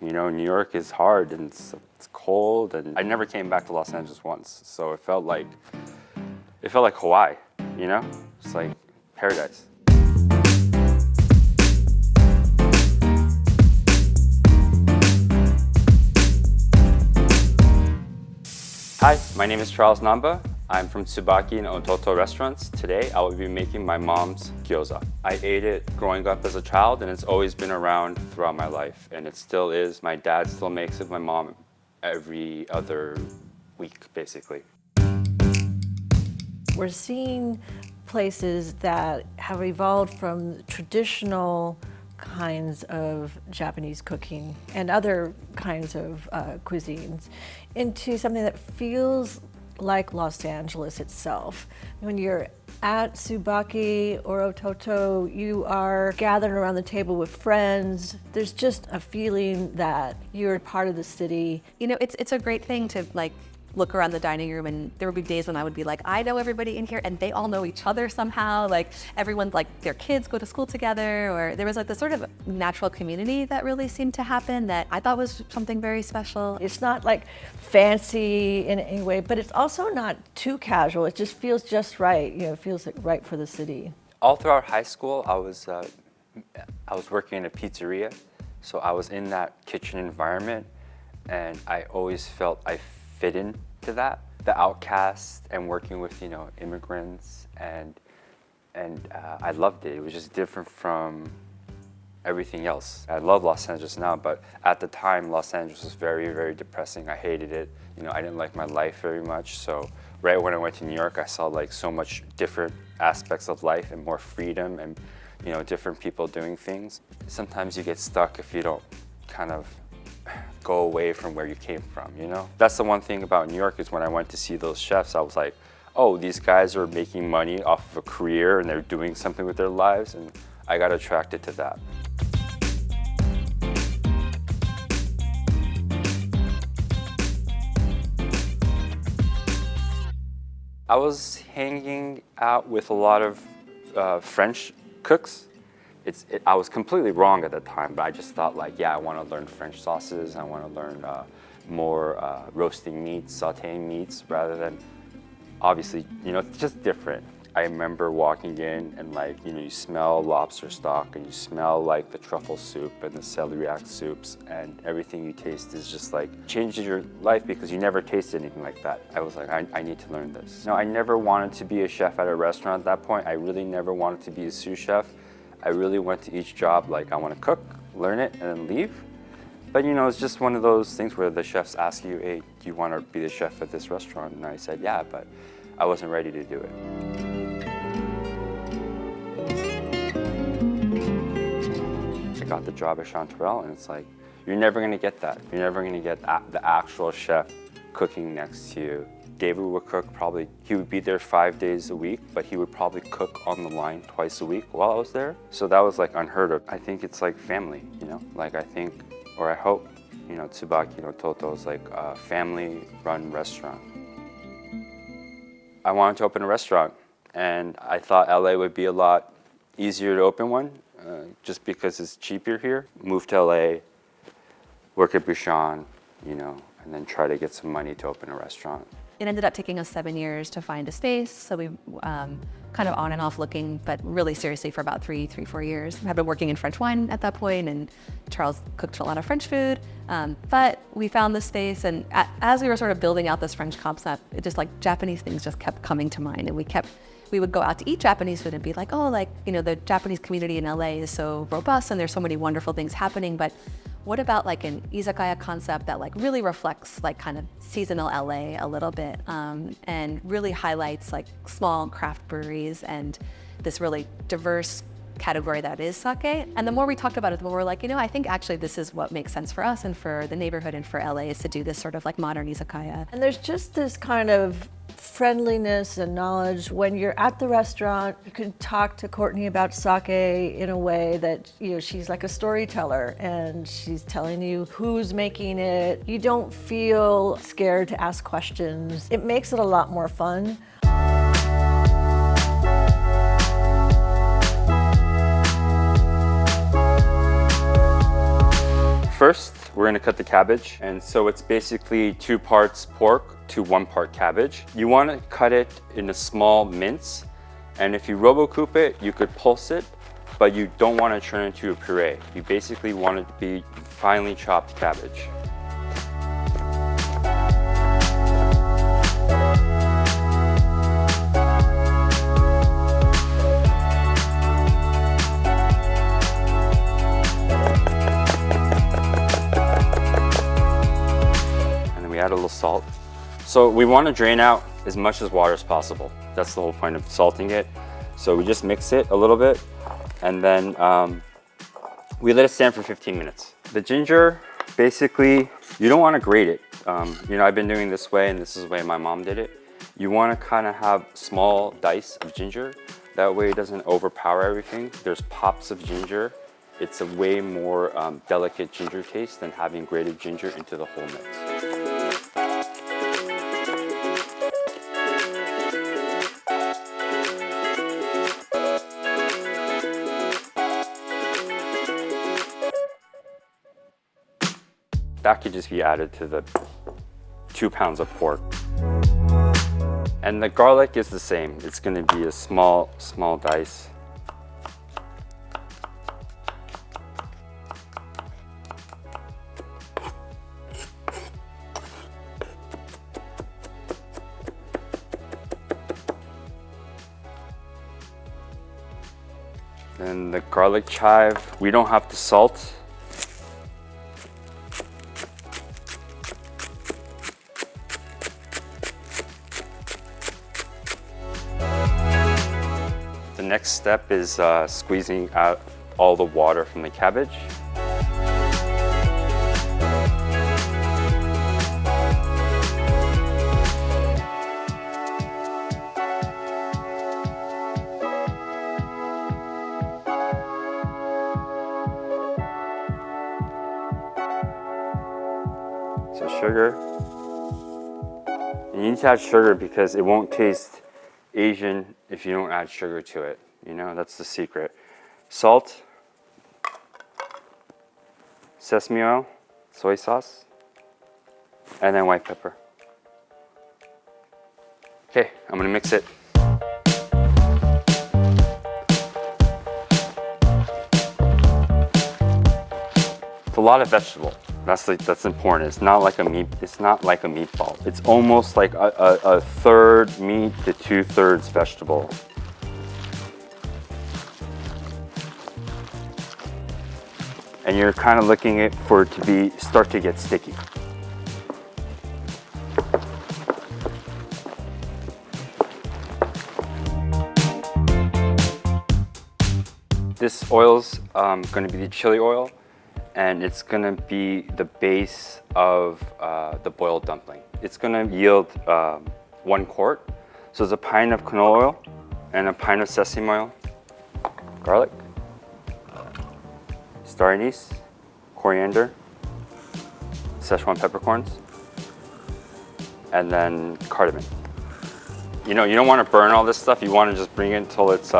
You know, New York is hard and it's cold, and I never came back to Los Angeles once, so it felt like Hawaii, you know? It's like paradise. Hi, my name is Charles Namba. I'm from Tsubaki and OTOTO restaurants. Today, I will be making my mom's gyoza. I ate it growing up as a child, and it's always been around throughout my life, and it still is. My dad still makes it, my mom every other week, basically. We're seeing places that have evolved from traditional kinds of Japanese cooking and other kinds of cuisines into something that feels like Los Angeles itself. When you're at Tsubaki or OTOTO, you are gathered around the table with friends. There's just a feeling that you're part of the city. You know, it's a great thing to look around the dining room, and there would be days when I would be like, I know everybody in here and they all know each other somehow. Like everyone's their kids go to school together, or there was this sort of natural community that really seemed to happen that I thought was something very special. It's not like fancy in any way, but it's also not too casual. It just feels just right. You know, it feels like right for the city. All throughout high school, I was working in a pizzeria, so I was in that kitchen environment, and I always felt I fit into that, the outcast, and working with immigrants, and I loved it. It was just different from everything else. I love Los Angeles now, but at the time Los Angeles was very, very depressing. I hated it. I didn't like my life very much. So right when I went to New York, I saw so much different aspects of life and more freedom, and different people doing things. Sometimes you get stuck if you don't kind of go away from where you came from, That's the one thing about New York, is when I went to see those chefs, I was like, oh, these guys are making money off of a career and they're doing something with their lives, and I got attracted to that. I was hanging out with a lot of French cooks. I was completely wrong at the time, but I just thought yeah, I want to learn French sauces. I want to learn more roasting meats, sauteing meats, rather than, obviously, it's just different. I remember walking in and you smell lobster stock, and you smell the truffle soup and the celeriac soups, and everything you taste is just changes your life, because you never tasted anything like that. I was like, I need to learn this. I never wanted to be a chef at a restaurant at that point. I really never wanted to be a sous chef. I really went to each job I want to cook, learn it, and then leave. But it's just one of those things where the chefs ask you, hey, do you want to be the chef at this restaurant? And I said, yeah, but I wasn't ready to do it. I got the job at Chanterelle, and it's you're never going to get that. You're never going to get the actual chef cooking next to you. David would cook he would be there 5 days a week, but he would probably cook on the line twice a week while I was there. So that was unheard of. I think it's family, I think, or I hope, Tsubaki and OTOTO is a family-run restaurant. I wanted to open a restaurant, and I thought LA would be a lot easier to open one, just because it's cheaper here. Move to LA, work at Bouchon, and then try to get some money to open a restaurant. It ended up taking us 7 years to find a space, so we kind of on and off looking, but really seriously for about 4 years. I had been working in French wine at that point, and Charles cooked a lot of French food, but we found this space, and as we were sort of building out this French concept, it just Japanese things just kept coming to mind, and we would go out to eat Japanese food and be like, oh, the Japanese community in LA is so robust and there's so many wonderful things happening, but what about an izakaya concept that really reflects kind of seasonal LA a little bit, and really highlights small craft breweries and this really diverse category that is sake? And the more we talked about it, the more we're I think actually this is what makes sense for us and for the neighborhood and for LA, is to do this sort of modern izakaya. And there's just this kind of friendliness and knowledge. When you're at the restaurant, you can talk to Courtney about sake in a way that, she's like a storyteller, and she's telling you who's making it. You don't feel scared to ask questions. It makes it a lot more fun. First, we're gonna cut the cabbage. And so it's basically 2 parts pork to 1 part cabbage. You wanna cut it in a small mince. And if you robo-coop it, you could pulse it, but you don't wanna turn it into a puree. You basically want it to be finely chopped cabbage. We add a little salt. So we want to drain out as much as water as possible. That's the whole point of salting it. So we just mix it a little bit, and then we let it stand for 15 minutes. The ginger, basically, you don't want to grate it. You know, I've been doing this way, and this is the way my mom did it. You want to kind of have small dice of ginger. That way it doesn't overpower everything. There's pops of ginger. It's a way more delicate ginger taste than having grated ginger into the whole mix. That could just be added to the 2 pounds of pork. And the garlic is the same. It's gonna be a small dice. Then the garlic chive, we don't have to salt. The next step is squeezing out all the water from the cabbage. So sugar. You need to add sugar because it won't taste Asian if you don't add sugar to it. You know, that's the secret. Salt, sesame oil, soy sauce, and then white pepper. Okay, I'm gonna mix it. It's a lot of vegetable. That's important. It's not like a meatball. It's almost like a third meat to 2/3 vegetable. And you're kind of looking for it to start to get sticky. This oil's going to be the chili oil, and it's going to be the base of the boiled dumpling. It's going to yield 1 quart. So it's a pint of canola oil and a pint of sesame oil, garlic, star anise, coriander, Szechuan peppercorns, and then cardamom. You know, you don't want to burn all this stuff. You want to just bring it until it's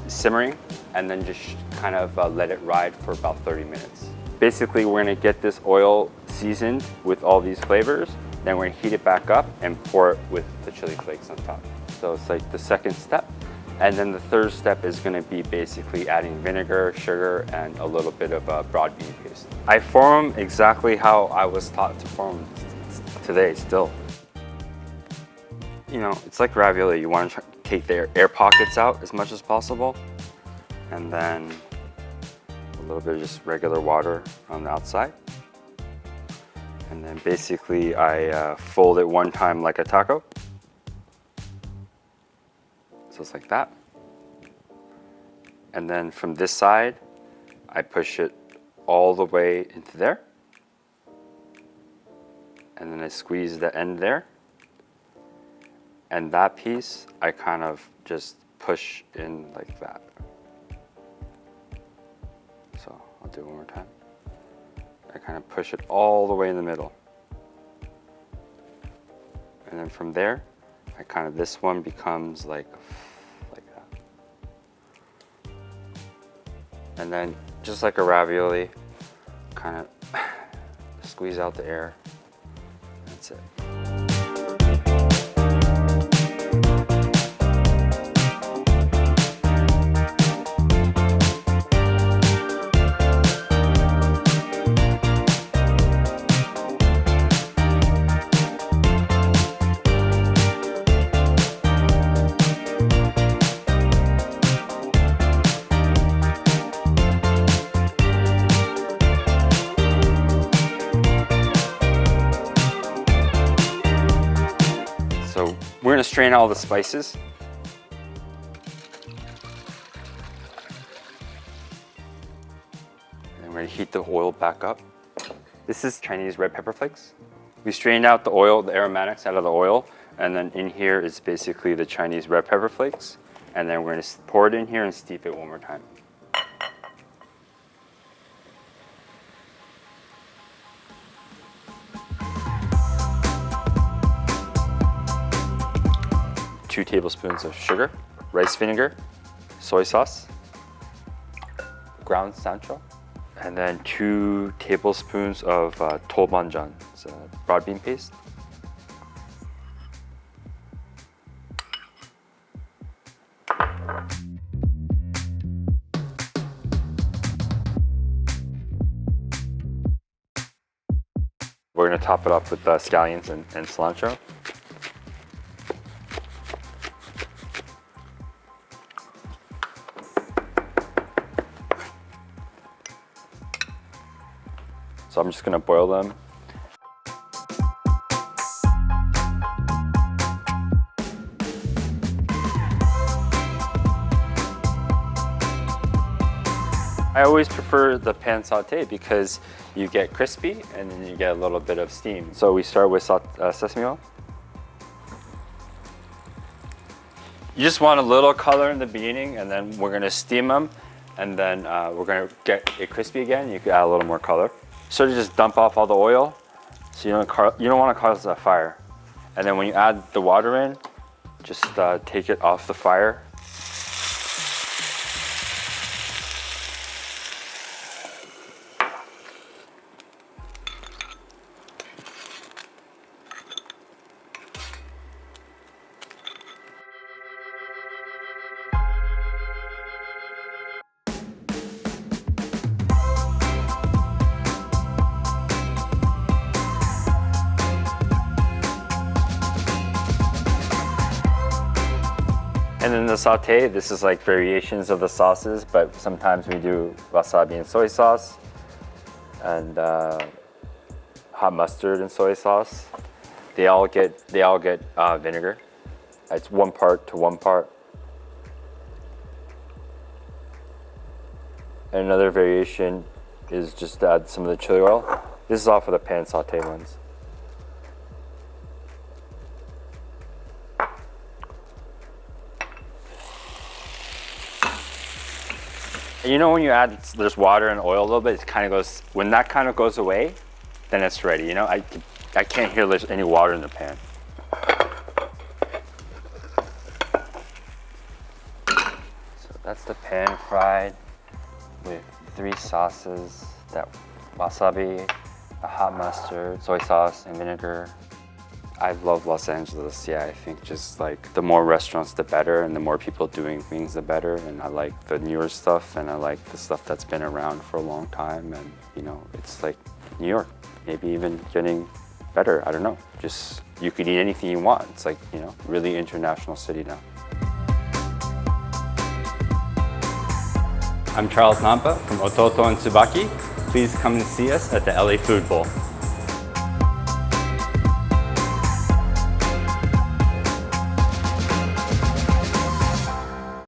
simmering, and then just kind of let it ride for about 30 minutes. Basically, we're going to get this oil seasoned with all these flavors. Then we're going to heat it back up and pour it with the chili flakes on top. So it's like the second step. And then the third step is going to be basically adding vinegar, sugar, and a little bit of broad bean paste. I form them exactly how I was taught to form them today still. You know, it's like ravioli. You want to take the air pockets out as much as possible. And then a little bit of just regular water on the outside. And then basically I fold it 1 time like a taco. So it's like that. And then from this side, I push it all the way into there. And then I squeeze the end there. And that piece, I kind of just push in like that. So I'll do it 1 more time. I kind of push it all the way in the middle. And then from there, this one becomes like that. And then just like a ravioli, kind of squeeze out the air. That's it. So we're gonna strain all the spices. And we're gonna heat the oil back up. This is Chinese red pepper flakes. We strained out the oil, the aromatics out of the oil, and then in here is basically the Chinese red pepper flakes. And then we're gonna pour it in here and steep it one more time. Two tablespoons of sugar, rice vinegar, soy sauce, ground cilantro, and then 2 tablespoons of tolbanjan, it's broad bean paste. We're going to top it up with scallions and cilantro. So I'm just gonna boil them. I always prefer the pan sauteed because you get crispy and then you get a little bit of steam. So we start with sesame oil. You just want a little color in the beginning, and then we're gonna steam them, and then we're gonna get it crispy again. You can add a little more color. Sort of just dump off all the oil, so you don't want to cause a fire. And then when you add the water in, just take it off the fire. And then the saute, this is like variations of the sauces, but sometimes we do wasabi and soy sauce, and hot mustard and soy sauce. They all get vinegar. It's 1 part to 1 part. And another variation is just to add some of the chili oil. This is all for the pan saute ones. You know, when you add there's water and oil a little bit, it kind of goes. When that kind of goes away, then it's ready. You know, I can't hear there's any water in the pan. So that's the pan fried with 3 sauces: that wasabi, a hot mustard, soy sauce, and vinegar. I love Los Angeles. Yeah, I think just like the more restaurants, the better, and the more people doing things, the better. And I like the newer stuff, and I like the stuff that's been around for a long time. And you know, it's like New York, maybe even getting better. I don't know. Just you could eat anything you want. It's like, you know, really international city now. I'm Charles Namba from OTOTO and Tsubaki. Please come and see us at the LA Food Bowl.